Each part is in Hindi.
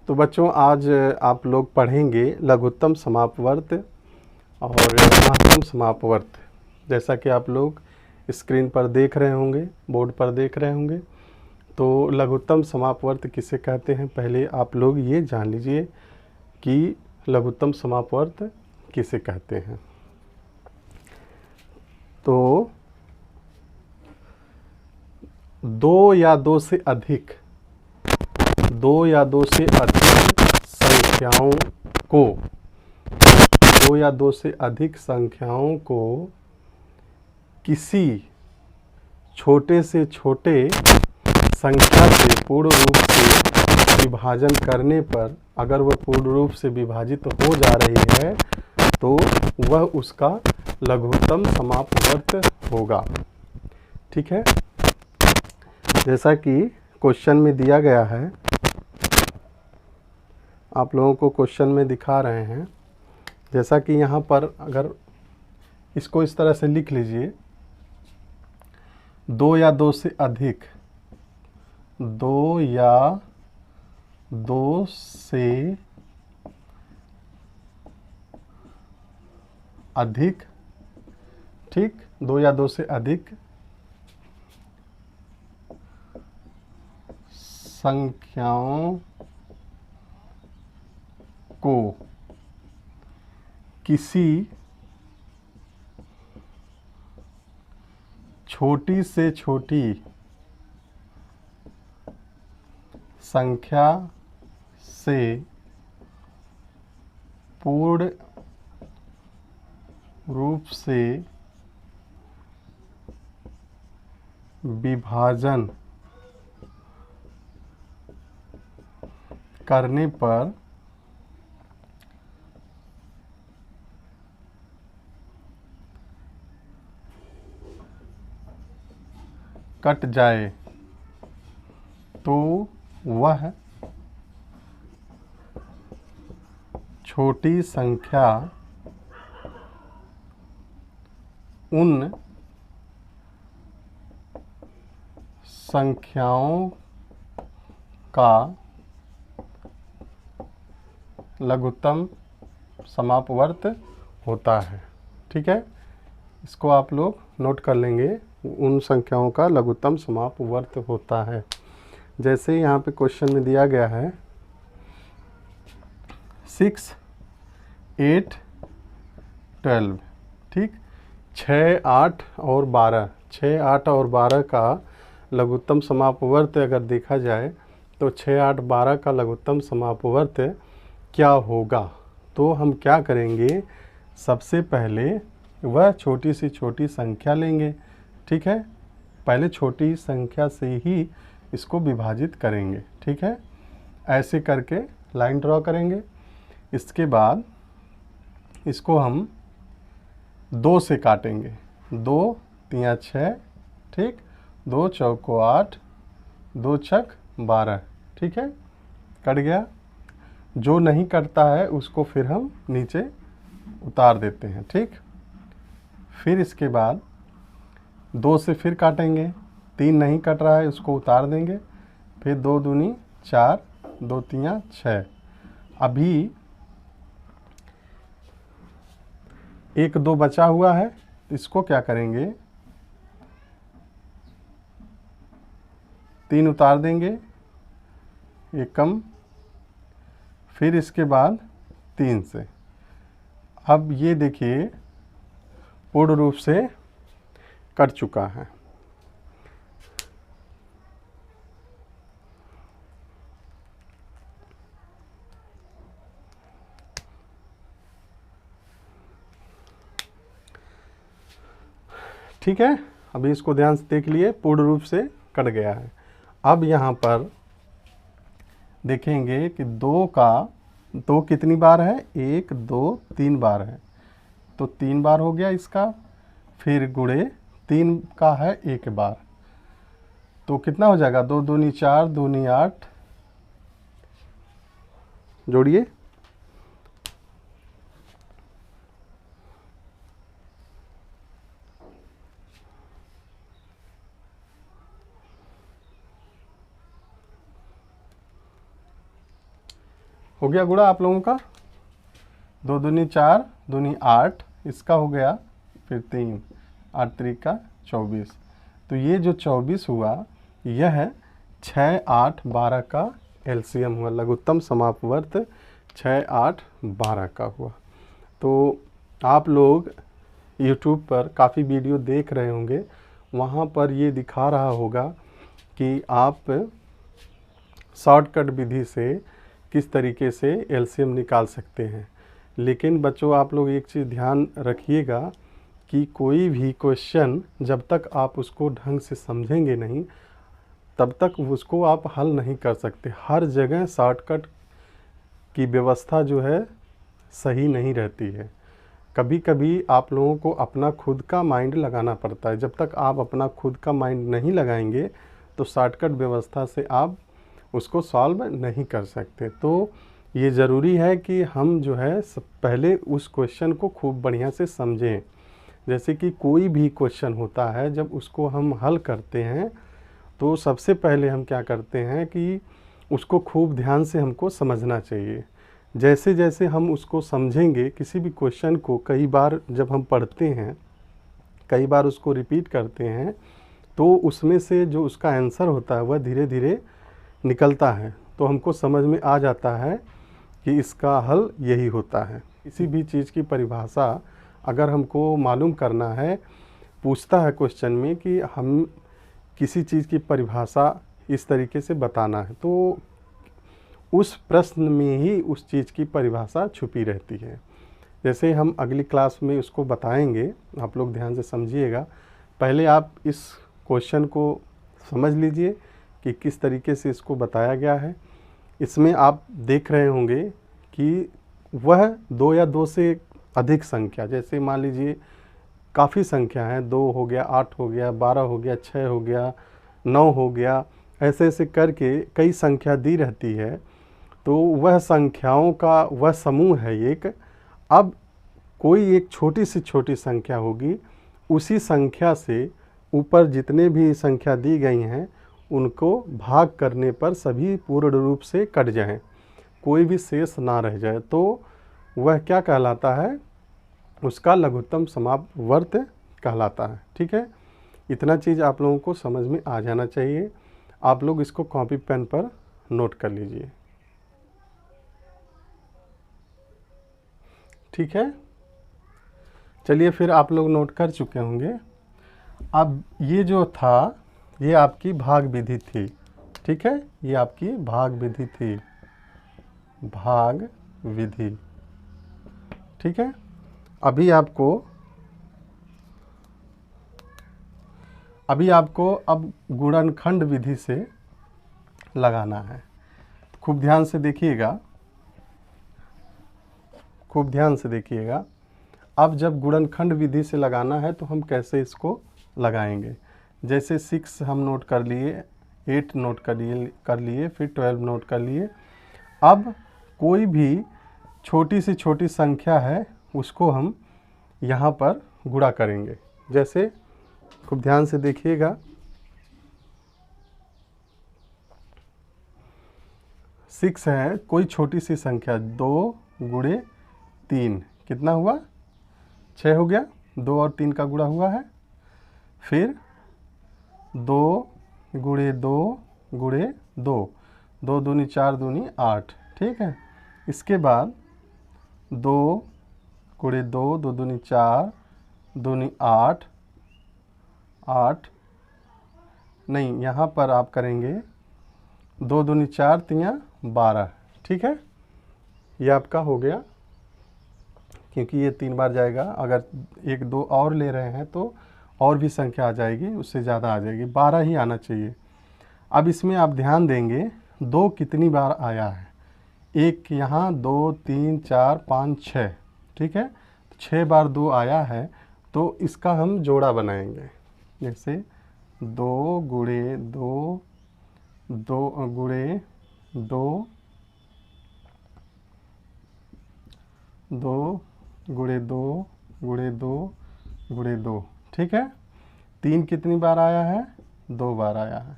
तो बच्चों आज आप लोग पढ़ेंगे लघुत्तम समापवर्त और महत्तम समापवर्त। जैसा कि आप लोग स्क्रीन पर देख रहे होंगे, बोर्ड पर देख रहे होंगे। तो लघुत्तम समापवर्त किसे कहते हैं, पहले आप लोग ये जान लीजिए कि लघुत्तम समापवर्त किसे कहते हैं। तो दो या दो से अधिक संख्याओं को दो या दो से अधिक संख्याओं को किसी छोटे से छोटे संख्या से पूर्ण रूप से विभाजन करने पर अगर वह पूर्ण रूप से विभाजित हो जा रही है तो वह उसका लघुत्तम समापवर्त होगा। ठीक है, जैसा कि क्वेश्चन में दिया गया है, आप लोगों को क्वेश्चन में दिखा रहे हैं। जैसा कि यहाँ पर अगर इसको इस तरह से लिख लीजिए, दो या दो से अधिक ठीक, दो या दो से अधिक संख्याओं को किसी छोटी से छोटी संख्या से पूर्ण रूप से विभाजन करने पर कट जाए तो वह छोटी संख्या उन संख्याओं का लघुत्तम समापवर्त होता है। ठीक है, इसको आप लोग नोट कर लेंगे, उन संख्याओं का लघुत्तम समापवर्त होता है। जैसे यहाँ पे क्वेश्चन में दिया गया है 6, 8, 12। ठीक, 6, 8 और 12, 6, 8 और 12 का लघुत्तम समापवर्त अगर देखा जाए तो 6, 8, 12 का लघुत्तम समापवर्त क्या होगा। तो हम क्या करेंगे, सबसे पहले वह छोटी से छोटी संख्या लेंगे। ठीक है, पहले छोटी संख्या से ही इसको विभाजित करेंगे। ठीक है, ऐसे करके लाइन ड्रॉ करेंगे। इसके बाद इसको हम 2 से काटेंगे, 2 तिया 6, ठीक, 2 चौको 8, 2 छक 12। ठीक है, कट गया। जो नहीं कटता है उसको फिर हम नीचे उतार देते हैं। ठीक, फिर इसके बाद 2 से फिर काटेंगे, 3 नहीं कट रहा है उसको उतार देंगे। फिर 2 दूनी 4, 2 तिया 6। अभी 1, 2 बचा हुआ है, इसको क्या करेंगे, 3 उतार देंगे, ये कम, फिर इसके बाद 3 से। अब ये देखिए पूर्ण रूप से कट चुका है। ठीक है, अभी इसको ध्यान से देख लिए, पूर्ण रूप से कट गया है। अब यहाँ पर देखेंगे कि 2 कितनी बार है, 1, 2, 3 बार है, तो 3 बार हो गया इसका। फिर गुणे 3 का है 1 बार, तो कितना हो जाएगा, 2 दूनी 4, दूनी 8, जोड़िए, हो गया गुणा आप लोगों का, 2 दूनी 4, दूनी 8, इसका हो गया फिर 3, 8 त्रिका 24। तो ये जो 24 हुआ यह है 6, 8, 12 का एलसीएम हुआ, लघुत्तम समापवर्त 6, 8, 12 का हुआ। तो आप लोग YouTube पर काफ़ी वीडियो देख रहे होंगे, वहाँ पर ये दिखा रहा होगा कि आप शॉर्टकट विधि से किस तरीके से एलसीएम निकाल सकते हैं। लेकिन बच्चों आप लोग एक चीज़ ध्यान रखिएगा कि कोई भी क्वेश्चन जब तक आप उसको ढंग से समझेंगे नहीं तब तक उसको आप हल नहीं कर सकते। हर जगह शॉर्टकट की व्यवस्था जो है सही नहीं रहती है। कभी कभी आप लोगों को अपना खुद का माइंड लगाना पड़ता है। जब तक आप अपना खुद का माइंड नहीं लगाएंगे तो शॉर्टकट व्यवस्था से आप उसको सॉल्व नहीं कर सकते। तो ये ज़रूरी है कि हम जो है पहले उस क्वेश्चन को खूब बढ़िया से समझें। जैसे कि कोई भी क्वेश्चन होता है, जब उसको हम हल करते हैं तो सबसे पहले हम क्या करते हैं कि उसको खूब ध्यान से हमको समझना चाहिए। जैसे जैसे हम उसको समझेंगे, किसी भी क्वेश्चन को कई बार जब हम पढ़ते हैं, कई बार उसको रिपीट करते हैं, तो उसमें से जो उसका आंसर होता है वह धीरे धीरे निकलता है। तो हमको समझ में आ जाता है कि इसका हल यही होता है। किसी भी चीज़ की परिभाषा अगर हमको मालूम करना है, पूछता है क्वेश्चन में कि हम किसी चीज़ की परिभाषा इस तरीके से बताना है, तो उस प्रश्न में ही उस चीज़ की परिभाषा छुपी रहती है। जैसे हम अगली क्लास में उसको बताएंगे, आप लोग ध्यान से समझिएगा। पहले आप इस क्वेश्चन को समझ लीजिए कि किस तरीके से इसको बताया गया है। इसमें आप देख रहे होंगे कि वह 2 या 2 से अधिक संख्या, जैसे मान लीजिए काफ़ी संख्या है, 2 हो गया, 8 हो गया, 12 हो गया, 6 हो गया, 9 हो गया, ऐसे ऐसे करके कई संख्या दी रहती है। तो वह संख्याओं का वह समूह है एक। अब कोई एक छोटी से छोटी संख्या होगी, उसी संख्या से ऊपर जितने भी संख्या दी गई हैं उनको भाग करने पर सभी पूर्ण रूप से कट जाएं, कोई भी शेष ना रह जाए, तो वह क्या कहलाता है, उसका लघुत्तम समापवर्त कहलाता है। ठीक है, इतना चीज़ आप लोगों को समझ में आ जाना चाहिए। आप लोग इसको कॉपी पेन पर नोट कर लीजिए। ठीक है, चलिए फिर आप लोग नोट कर चुके होंगे। अब ये जो था ये आपकी भाग विधि थी। ठीक है, ये आपकी भाग विधि थी, भाग विधि। ठीक है, अभी आपको अब गुणनखंड विधि से लगाना है। खूब ध्यान से देखिएगा, खूब ध्यान से देखिएगा। अब जब गुणनखंड विधि से लगाना है तो हम कैसे इसको लगाएंगे। जैसे 6 हम नोट कर लिए, 8 नोट कर लिए, फिर 12 नोट कर लिए। अब कोई भी छोटी से छोटी संख्या है उसको हम यहाँ पर गुणा करेंगे। जैसे खूब ध्यान से देखिएगा, 6 है, कोई छोटी सी संख्या, 2 गुणे 3 कितना हुआ, 6 हो गया, 2 और 3 का गुणा हुआ है। फिर 2 गुणे 2 गुणे 2, 2 दूनी 4 दूनी 8। ठीक है, इसके बाद 2 गुणे 2, 2 दूनी 4, दूनी 8, 8 नहीं, यहाँ पर आप करेंगे 2 दूनी 4 तियाँ 12। ठीक है, ये आपका हो गया, क्योंकि ये 3 बार जाएगा। अगर 1 2 और ले रहे हैं तो और भी संख्या आ जाएगी, उससे ज़्यादा आ जाएगी, 12 ही आना चाहिए। अब इसमें आप ध्यान देंगे 2 कितनी बार आया है, 1 यहाँ, 2 3 4 5 6। ठीक है, 6 बार 2 आया है, तो इसका हम जोड़ा बनाएंगे। जैसे 2 गुणे 2, 2 गुणे 2, 2 गुणे 2 गुणे 2 गुणे 2। ठीक है, 3 कितनी बार आया है, 2 बार आया है,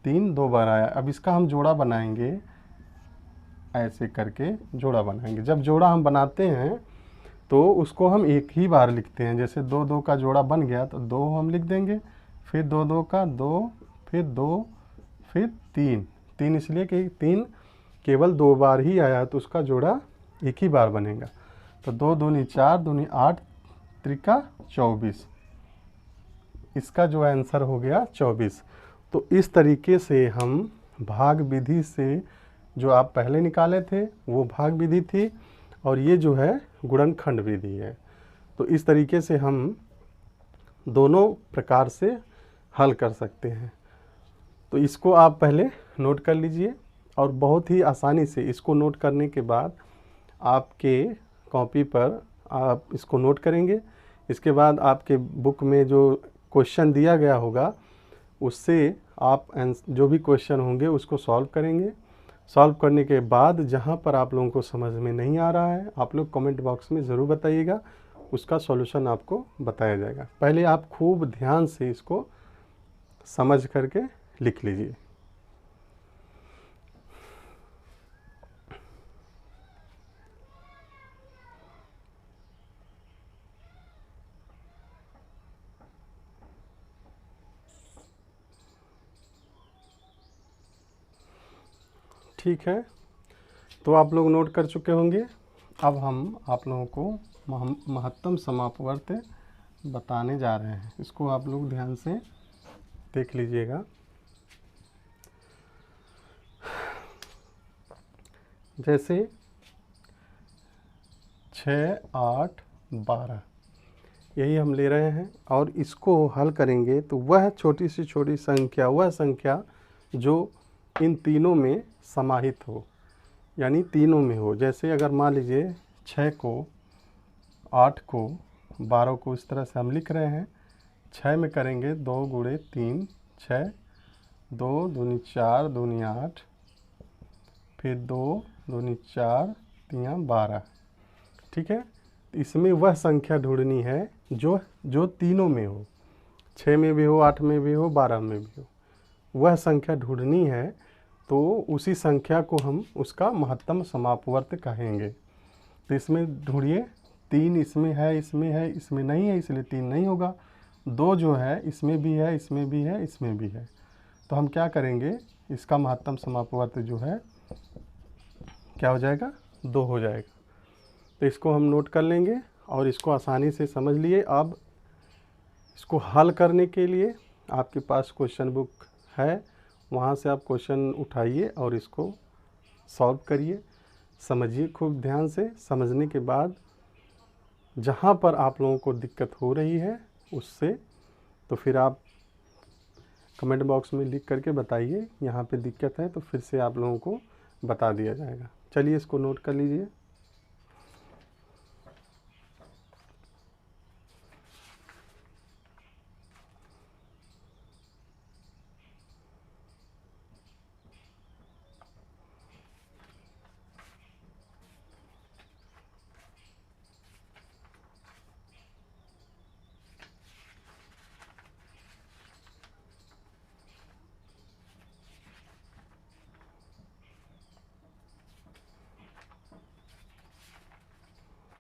3 2 बार आया। अब इसका हम जोड़ा बनाएंगे, ऐसे करके जोड़ा बनाएंगे। जब जोड़ा हम बनाते हैं तो उसको हम एक ही बार लिखते हैं। जैसे 2 2 का जोड़ा बन गया तो 2 हम लिख देंगे, फिर 2 2 का 2, फिर 2, फिर 3। 3 इसलिए कि 3 केवल 2 बार ही आया तो उसका जोड़ा एक ही बार बनेगा। तो 2 दूनी 4, दूनी 8, त्रिका 24। इसका जो आंसर हो गया 24। तो इस तरीके से हम भाग विधि से, जो आप पहले निकाले थे वो भाग विधि थी, और ये जो है गुणनखंड विधि है। तो इस तरीके से हम दोनों प्रकार से हल कर सकते हैं। तो इसको आप पहले नोट कर लीजिए, और बहुत ही आसानी से इसको नोट करने के बाद आपके कॉपी पर आप इसको नोट करेंगे। इसके बाद आपके बुक में जो क्वेश्चन दिया गया होगा उससे आप जो भी क्वेश्चन होंगे उसको सॉल्व करेंगे। सॉल्व करने के बाद जहाँ पर आप लोगों को समझ में नहीं आ रहा है आप लोग कमेंट बॉक्स में ज़रूर बताइएगा, उसका सॉल्यूशन आपको बताया जाएगा। पहले आप खूब ध्यान से इसको समझ करके लिख लीजिए। ठीक है, तो आप लोग नोट कर चुके होंगे। अब हम आप लोगों को महत्तम समापवर्त बताने जा रहे हैं। इसको आप लोग ध्यान से देख लीजिएगा। जैसे 6, 8, 12 यही हम ले रहे हैं, और इसको हल करेंगे तो वह छोटी से छोटी संख्या, वह संख्या जो इन तीनों में समाहित हो, यानी तीनों में हो। जैसे अगर मान लीजिए 6 को, 8 को, 12 को इस तरह से हम लिख रहे हैं। 6 में करेंगे 2 गुणे 3, 6, 2 दूनी 4, दूनी 8, फिर 2 दूनी 4, 3 12। ठीक है, इसमें वह संख्या ढूंढनी है जो तीनों में हो, 6 में भी हो, 8 में भी हो, 12 में भी हो, वह संख्या ढूंढनी है। तो उसी संख्या को हम उसका महत्तम समापवर्त कहेंगे। तो इसमें ढूंढिए, 3 इसमें है, इसमें है, इसमें नहीं है, इसलिए 3 नहीं होगा। 2 जो है इसमें भी है, इसमें भी है, इसमें भी है। तो हम क्या करेंगे, इसका महत्तम समापवर्त जो है क्या हो जाएगा, 2 हो जाएगा। तो इसको हम नोट कर लेंगे और इसको आसानी से समझ लिए। अब इसको हल करने के लिए आपके पास क्वेश्चन बुक है, वहाँ से आप क्वेश्चन उठाइए और इसको सॉल्व करिए। समझिए खूब ध्यान से। समझने के बाद जहाँ पर आप लोगों को दिक्कत हो रही है उससे, तो फिर आप कमेंट बॉक्स में लिख करके बताइए यहाँ पे दिक्कत है, तो फिर से आप लोगों को बता दिया जाएगा। चलिए इसको नोट कर लीजिए।